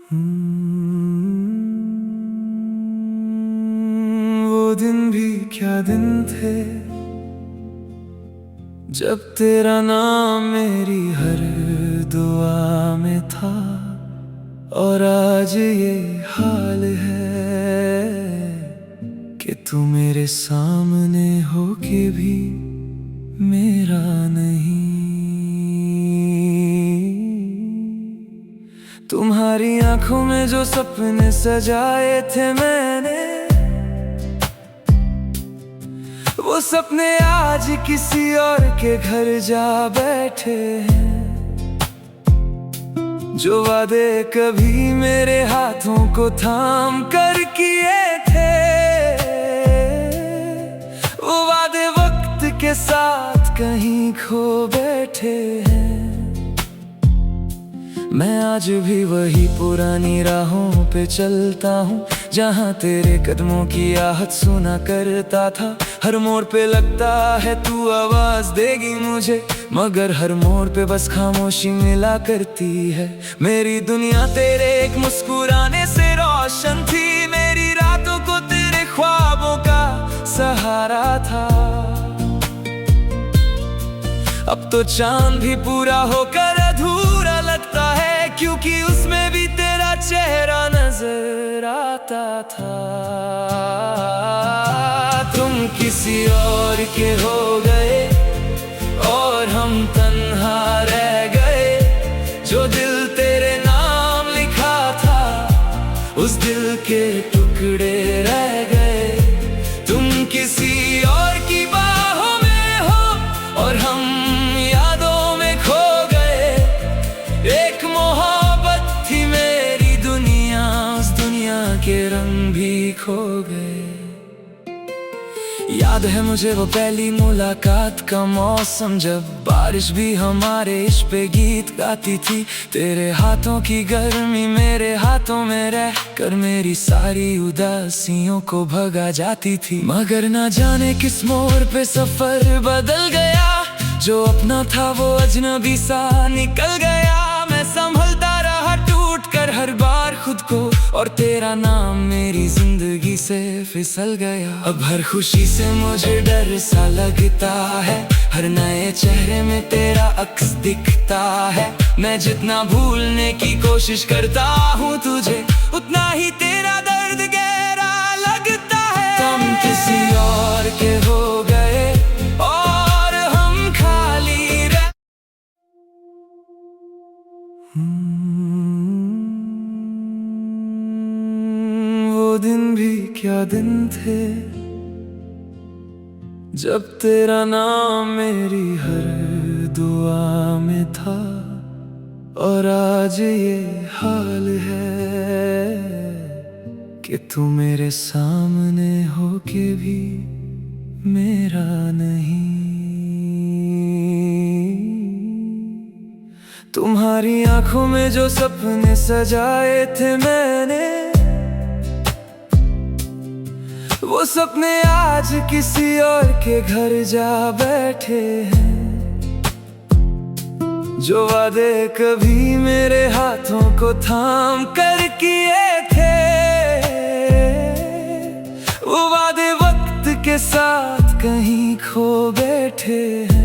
वो दिन भी क्या दिन थे जब तेरा नाम मेरी हर दुआ में था। और आज ये हाल है कि तू मेरे सामने हो के भी मेरा नहीं। तुम्हारी आंखों में जो सपने सजाए थे मैंने, वो सपने आज किसी और के घर जा बैठे हैं। जो वादे कभी मेरे हाथों को थाम कर किए थे, वो वादे वक्त के साथ कहीं खो बैठे हैं। मैं आज भी वही पुरानी राहों पे चलता हूँ, जहाँ तेरे कदमों की आहट सुना करता था। हर मोड़ पे लगता है तू आवाज देगी मुझे, मगर हर मोड़ पे बस खामोशी मिला करती है। मेरी दुनिया तेरे एक मुस्कुराने से रोशन थी, मेरी रातों को तेरे ख्वाबों का सहारा था। अब तो चांद भी पूरा होकर अधूरा लगता है, क्योंकि उसमें भी तेरा चेहरा नजर आता था। तुम किसी और के हो गए और हम तन्हा रह गए। जो दिल तेरे नाम लिखा था, उस दिल के टुकड़े रह गए। तुम किसी और की बाहों में हो और हम यादों में खो गए। एक मोहब्बत थी मेरी दुनिया, उस दुनिया के रंग भी खो गए। याद है मुझे वो पहली मुलाकात का मौसम, जब बारिश भी हमारे इश्क पे गीत गाती थी। तेरे हाथों की गर्मी मेरे हाथों में रह कर मेरी सारी उदासियों को भगा जाती थी। मगर ना जाने किस मोड़ पे सफर बदल गया, जो अपना था वो अजनबी सा निकल गया। मैं संभलता रहा टूट कर हर बार खुद को, और तेरा नाम मेरी जिंदगी से फिसल गया। अब हर खुशी से मुझे डर सा लगता है, हर नए चेहरे में तेरा अक्स दिखता है। मैं जितना भूलने की कोशिश करता हूँ तुझे, उतना ही तेरा दर्द गहरा लगता है। तुम किसी और के हो गए और हम खाली रह। वो दिन भी क्या दिन थे जब तेरा नाम मेरी हर दुआ में था। और आज ये हाल है कि तू मेरे सामने हो के भी मेरा नहीं। तुम्हारी आंखों में जो सपने सजाए थे मैंने, वो सपने आज किसी और के घर जा बैठे हैं। जो वादे कभी मेरे हाथों को थाम कर किए थे, वो वादे वक्त के साथ कहीं खो बैठे हैं।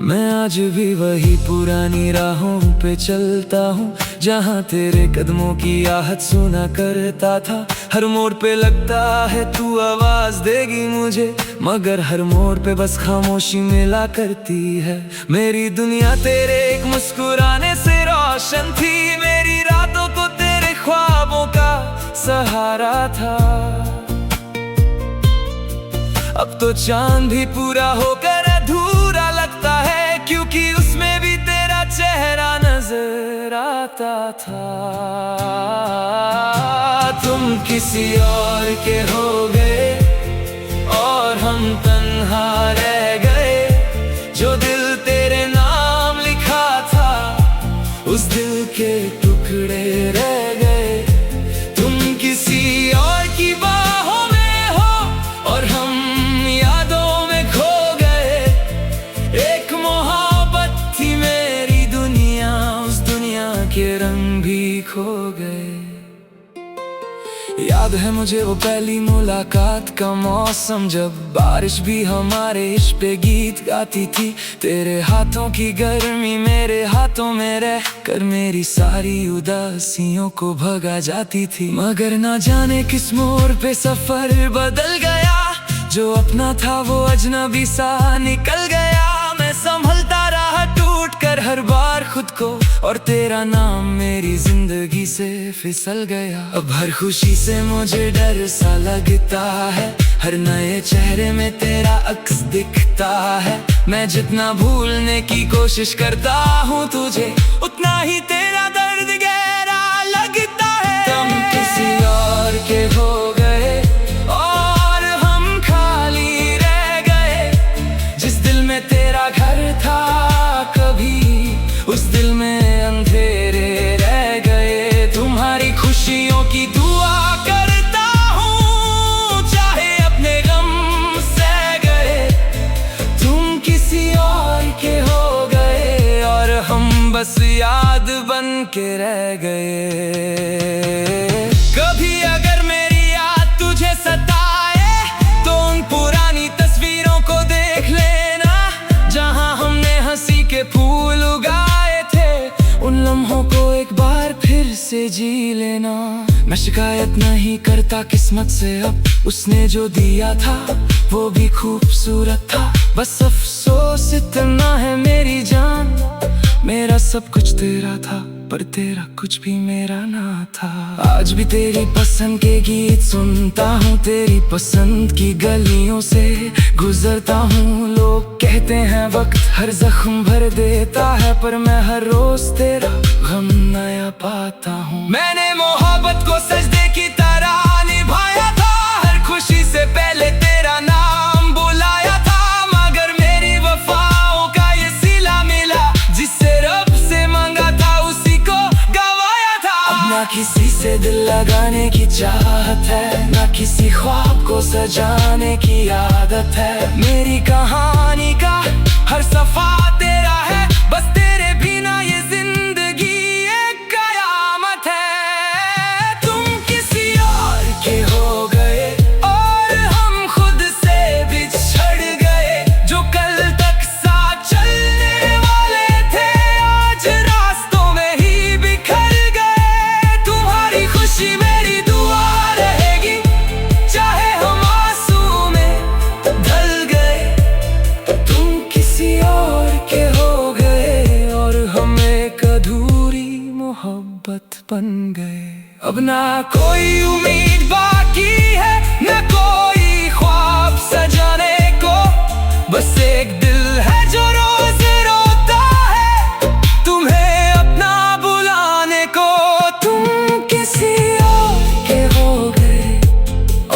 मैं आज भी वही पुरानी राहों पे चलता हूँ, जहाँ तेरे कदमों की आहट सुना करता था। हर मोड़ पे लगता है तू आवाज देगी मुझे, मगर हर मोड़ पे बस खामोशी मिला करती है। मेरी दुनिया तेरे एक मुस्कुराने से रोशन थी, मेरी रातों को तेरे ख्वाबों का सहारा था। अब तो चांद भी पूरा होकर अधूरा लगता है, क्योंकि उसमें भी तेरा चेहरा नजर आता था। तुम किसी और के हो गए और हम तन्हा रह गए। जो दिल तेरे नाम लिखा था, उस दिल के टुकड़े रह गए। तुम किसी और की बाहों में हो और हम यादों में खो गए। एक मोहब्बत थी मेरी दुनिया, उस दुनिया के रंग याद है मुझे वो पहली मुलाकात का मौसम, जब बारिश भी हमारे इश्क पे गीत गाती थी। तेरे हाथों की गर्मी मेरे हाथों में रह कर मेरी सारी उदासियों को भगा जाती थी। मगर ना जाने किस मोड़ पे सफर बदल गया, जो अपना था वो अजनबी सा निकल गया। मैं संभलता रहा टूट कर हर बार खुद को, और तेरा नाम मेरी जिंदगी से फिसल गया। अब हर खुशी से मुझे डर सा लगता है, हर नए चेहरे में तेरा अक्स दिखता है। मैं जितना भूलने की कोशिश करता हूँ तुझे, उतना ही तेरा दर्द गहरा लगता है। तुम किसी और के हो गए और हम खाली रह गए। जिस दिल में तेरा घर था कभी उस दिल में अंधेरे रह गए। तुम्हारी खुशियों की दुआ करता हूँ, चाहे अपने गम सह गए। तुम किसी और के हो गए और हम बस याद बन के रह गए। कभी अगर मेरी याद तुझे सताए तो उन पुरानी तस्वीरों को देख लेना, जहाँ हमने हंसी के फूल उगाए थे। उन लम्हों को एक बार फिर से जी लेना। मैं शिकायत नहीं करता किस्मत से, अब उसने जो दिया था वो भी खूबसूरत था। बस अफसोस इतना है मेरी जान, मेरा सब कुछ तेरा था पर तेरा कुछ भी मेरा ना था। आज भी तेरी पसंद के गीत सुनता हूँ, तेरी पसंद की गलियों से गुजरता हूँ। लोग कहते हैं वक्त हर जख्म भर देता है, पर मैं हर रोज तेरा गम नया पाता हूँ। मैंने मोहब्बत को सजदे की तरह निभाया था, हर खुशी से पहले तेरा नाम बुलाया था। मगर मेरी वफाओं का ये सिला मिला, जिससे रब से मांगा था उसी को गवाया था। अब ना किसी से दिल लगाने की चाहत है, ना किसी ख्वाब को सजाने की आदत है। मेरी कहानी का हर सफा तेरा है, बस तेरे बिना ये जिंदगी एक कयामत है। तुम किसी और के हो गए और हम खुद से बिछड़ गए। जो कल तक साथ चलने वाले थे आज रास्तों में ही बिखर गए। तुम्हारी खुशी मेरी दुआ रहेगी, चाहे हम आंसू में ढल गए। तुम किसी और के हो गए और हम एक अधूरी मोहब्बत बन गए। अब ना कोई उम्मीद बाकी है, ना कोई ख्वाब सजाने को। बस एक दिल है जो रोज रोता है तुम्हें अपना बुलाने को। तुम किसी और के हो गए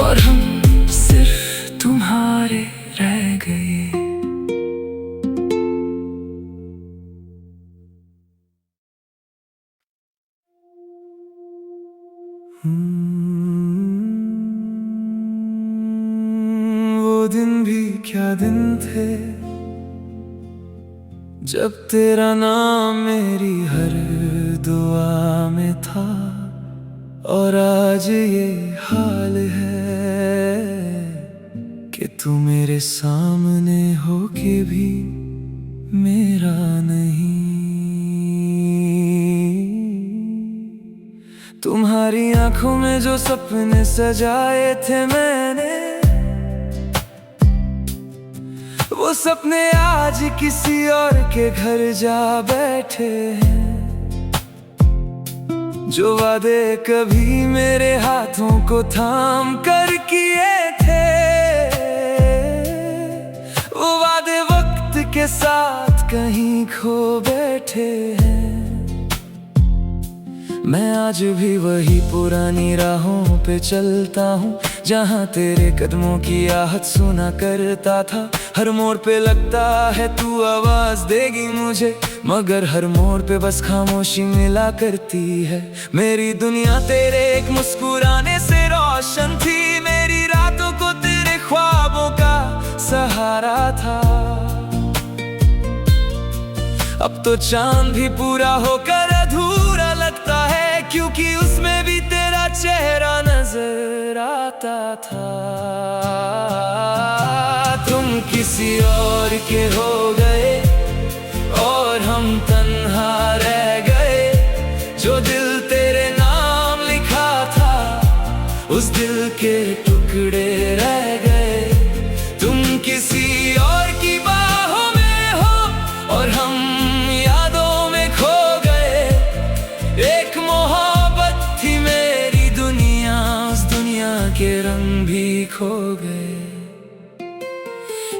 और हम सिर्फ तुम्हारे रह गए। वो दिन भी क्या दिन थे, जब तेरा नाम मेरी हर दुआ में था। और आज ये हाल है कि तू मेरे सामने हो के भी मेरा नहीं। तुम्हारी आंखों में जो सपने सजाए थे मैंने, वो सपने आज किसी और के घर जा बैठे हैं। जो वादे कभी मेरे हाथों को थाम कर किए थे, वो वादे वक्त के साथ कहीं खो बैठे हैं। मैं आज भी वही पुरानी राहों पे चलता हूँ, जहाँ तेरे कदमों की आहट सुना करता था। हर मोड़ पे लगता है तू आवाज देगी मुझे, मगर हर मोड़ पे बस खामोशी मिला करती है। मेरी दुनिया तेरे एक मुस्कुराने से रोशन थी, मेरी रातों को तेरे ख्वाबों का सहारा था। अब तो चांद भी पूरा होकर अधूरा लगता है, क्योंकि उसमें भी तेरा चेहरा नजर था। तुम किसी और के हो गए और हम तन्हा रह गए। जो दिल तेरे नाम लिखा था उस दिल के टुकड़े रह गए। तुम किसी और की बाहों में हो और हम यादों में खो गए। एक मोहब्बत थी मेरी दुनिया, उस दुनिया के रंग भी खो गए।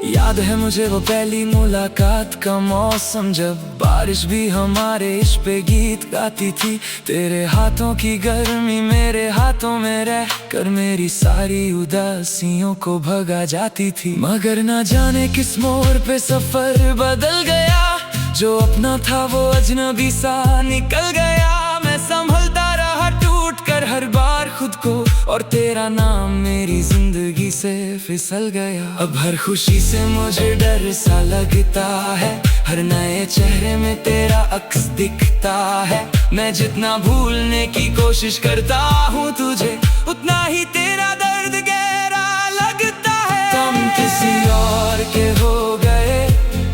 याद है मुझे वो पहली मुलाकात का मौसम, जब बारिश भी हमारे इश्क पे गीत गाती थी। तेरे हाथों की गर्मी मेरे हाथों में रह कर मेरी सारी उदासियों को भगा जाती थी। मगर ना जाने किस मोड़ पे सफर बदल गया। जो अपना था वो अजनबी सा निकल गया। मैं संभलता रहा टूट कर हर बार खुद को, और तेरा नाम मेरी जिंदगी से फिसल गया। अब हर खुशी से मुझे डर सा लगता है। हर नए चेहरे में तेरा अक्स दिखता है। मैं जितना भूलने की कोशिश करता हूँ तुझे, उतना ही तेरा दर्द गहरा लगता है। तुम किसी और के हो गए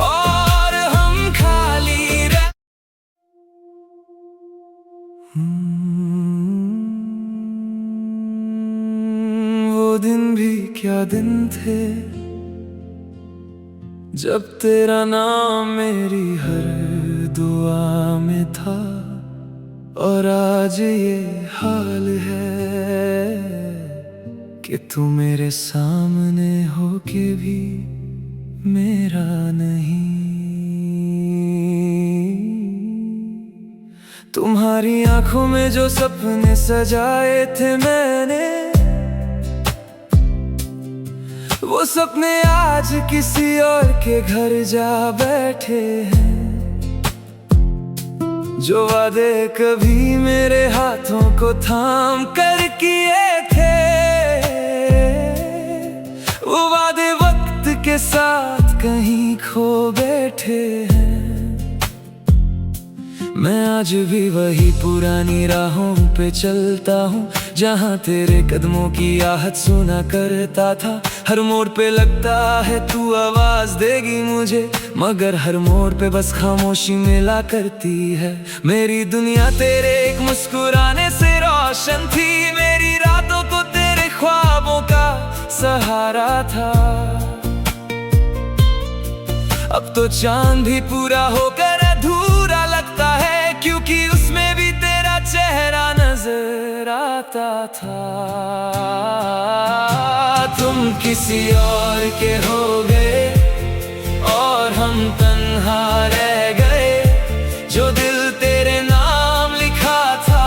और हम खाली रह। वो दिन भी क्या दिन थे जब तेरा नाम मेरी हर दुआ में था। और आज ये हाल है कि तू मेरे सामने हो के भी मेरा नहीं। तुम्हारी आंखों में जो सपने सजाए थे मैंने, वो सपने आज किसी और के घर जा बैठे हैं। जो वादे कभी मेरे हाथों को थाम कर किए थे, वो वादे वक्त के साथ कहीं खो बैठे हैं। मैं आज भी वही पुरानी राहों पे चलता हूँ, जहाँ तेरे कदमों की आहट सुना करता था। हर मोड़ पे लगता है तू आवाज देगी मुझे, मगर हर मोड़ पे बस खामोशी मिला करती है। मेरी दुनिया तेरे एक मुस्कुराने से रोशन थी। मेरी रातों को तेरे ख्वाबों का सहारा था। अब तो चांद भी पूरा होकर अधूरा लगता है, क्योंकि उसमें भी तेरा चेहरा नजर आता था। तुम किसी और के हो गए और हम तन्हा रह गए। जो दिल तेरे नाम लिखा था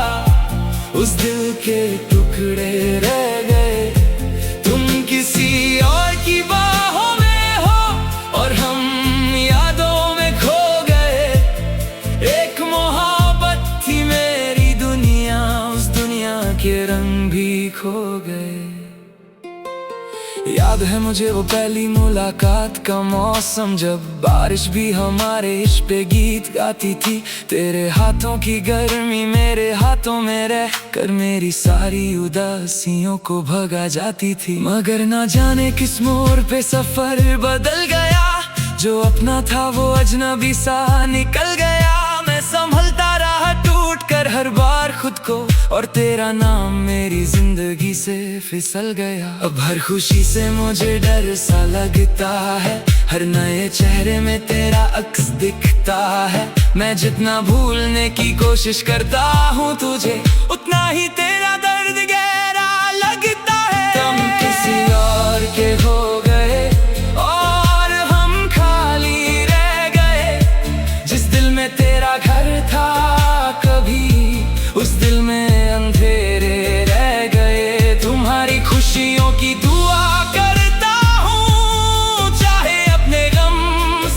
उस दिल के टुकड़े रह गए। तुम किसी और की बाहों में हो और हम यादों में खो गए। एक मोहब्बत थी मेरी दुनिया, उस दुनिया के रंग भी खो गए। याद है मुझे वो पहली मुलाकात का मौसम, जब बारिश भी हमारे इश्क पे गीत गाती थी। तेरे हाथों की गर्मी मेरे हाथों में रह कर मेरी सारी उदासियों को भगा जाती थी। मगर ना जाने किस मोड़ पे सफर बदल गया। जो अपना था वो अजनबी सा निकल गया। मैं संभलता रहा टूट कर हर बार खुद को, और तेरा नाम मेरी जिंदगी से फिसल गया। अब हर खुशी से मुझे डर सा लगता है। हर नए चेहरे में तेरा अक्स दिखता है। मैं जितना भूलने की कोशिश करता हूँ तुझे, उतना ही तेरा दर्द गहरा लगता है। तुम किसी और के हो गए और हम खाली रह गए। जिस दिल में तेरा घर था कभी, उस दिल में अंधेरे रह गए। तुम्हारी खुशियों की दुआ करता हूँ, चाहे अपने गम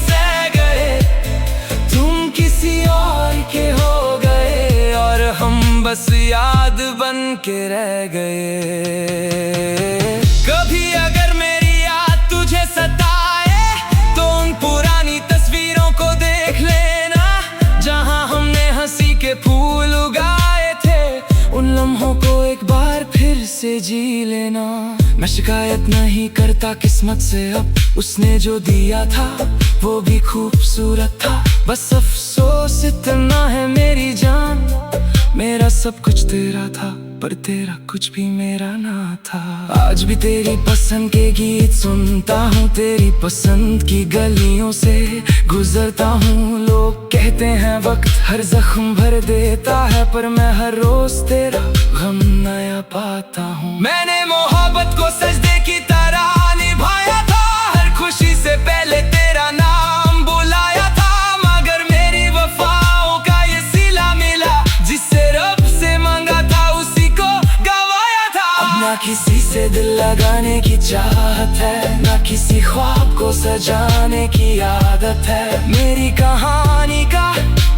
सह गए। तुम किसी और के हो गए और हम बस याद बन के रह गए। कभी अगर मेरी याद तुझे सताए तो उन पुरानी तस्वीरों को देख लेना, जहाँ हमने हंसी के फूल उगाए थे। उन लम्हों को एक बार फिर से जी लेना। मैं शिकायत नहीं करता किस्मत से, अब उसने जो दिया था वो भी खूबसूरत था। बस अफसोस इतना है मेरी जान, मेरा सब कुछ तेरा था पर तेरा कुछ भी मेरा ना था। आज भी तेरी पसंद के गीत सुनता हूँ, तेरी पसंद की गलियों से गुजरता हूँ। लोग कहते हैं वक्त हर जख्म भर देता है, पर मैं हर रोज तेरा गम नया पाता हूँ। मैंने मोहब्बत को सजदे की तरह निभाया था, हर खुशी से पहले तेरा नाम बुलाया था। मगर मेरी वफाओं का ये सिला मिला, जिससे रब से मांगा था उसी को गवाया था। अब ना किसी से दिल लगाने की चाहत है, ना किसी ख्वाब को सजाने की आदत है। मेरी कहानी का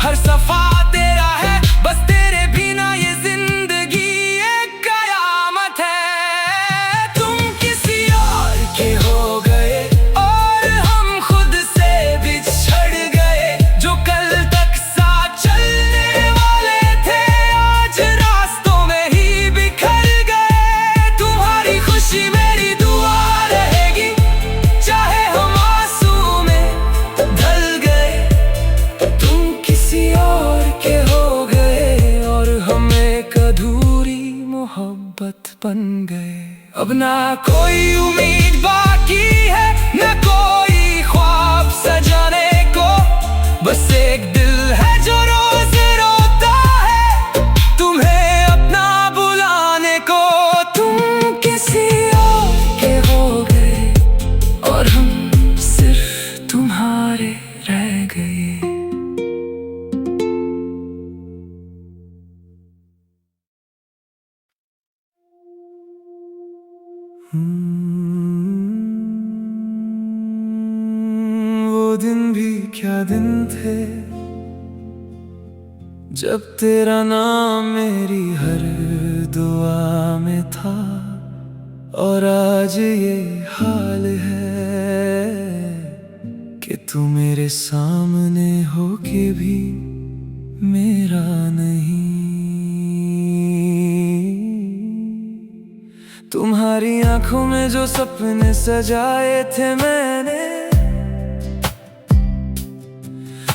हर सफा तेरा है, बस तेरे बिना ये जिंदगी एक कयामत है। तुम किसी और के हो गए और हम खुद से बिछड़ गए। जो कल तक साथ चलने वाले थे आज रास्तों में ही बिखर गए। तुम्हारी खुशी मेरी दुआ रहेगी, चाहे हम आंसू में ढल गए। तुम किसी और के हो गए और हम एक अधूरी मोहब्बत बन गए। अब ना कोई उम्मीद बाकी है, ना कोई ख्वाब सजाने को। बस एक दिल है जो रोज रोता है तुम्हें अपना बुलाने को। तुम किसी और के हो गए और हम सिर्फ तुम्हारे रह गए। वो दिन भी क्या दिन थे, जब तेरा नाम मेरी हर दुआ में था। और आज ये हाल है कि तू मेरे सामने हो के भी मेरा नहीं। तुम्हारी आंखों में जो सपने सजाए थे मैंने,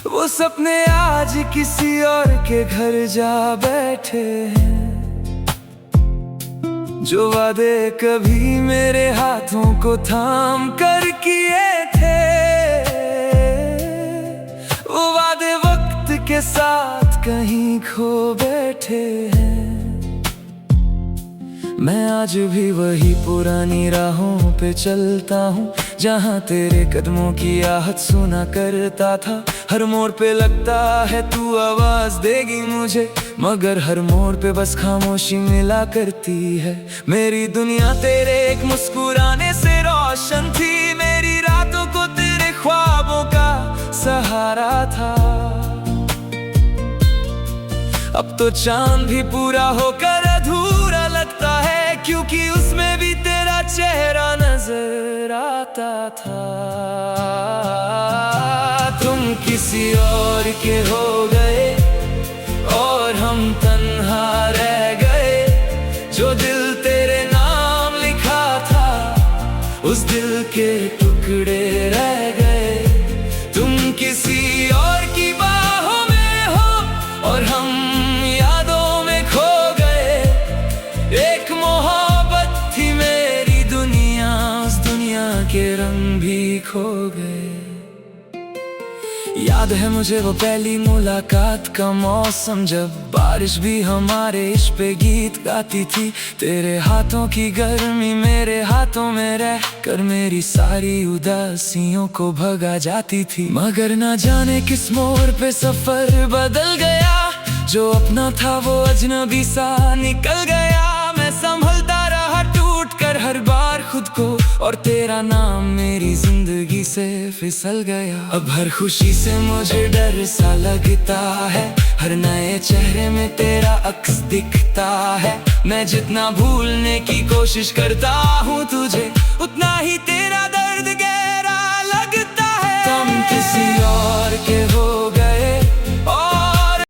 वो सपने आज किसी और के घर जा बैठे हैं। जो वादे कभी मेरे हाथों को थाम कर किए थे, वो वादे वक्त के साथ कहीं खो बैठे हैं। मैं आज भी वही पुरानी राहों पे चलता हूँ, जहाँ तेरे कदमों की आहट सुना करता था। हर मोड़ पे लगता है तू आवाज देगी मुझे, मगर हर मोड़ पे बस खामोशी मिला करती है। मेरी दुनिया तेरे एक मुस्कुराने से रोशन थी, मेरी रातों को तेरे ख्वाबों का सहारा था। अब तो चांद भी पूरा होकर अधूरा लगता है, क्योंकि उसमें भी तेरा चेहरा नजर आता था। तुम किसी और के हो गए और हम तन्हा रह गए। जो दिल तेरे नाम लिखा था, उस दिल के टुकड़े रह गए। तुम किसी और की बाहों में हो और हम यादों में खो गए। एक मोहब्बत थी मेरी दुनिया, उस दुनिया के रंग भी खो गए। याद है मुझे वो पहली मुलाकात का मौसम, जब बारिश भी हमारे इश्क पे गीत गाती थी। तेरे हाथों की गर्मी मेरे हाथों में रह कर मेरी सारी उदासियों को भगा जाती थी। मगर ना जाने किस मोड़ पे सफर बदल गया, जो अपना था वो अजनबी सा निकल गया। मैं संभलता रहा टूट कर हर बार खुद को, और तेरा नाम मेरी जिंदगी से फिसल गया। अब हर खुशी से मुझे डर सा लगता है, हर नए चेहरे में तेरा अक्स दिखता है। मैं जितना भूलने की कोशिश करता हूँ तुझे, उतना ही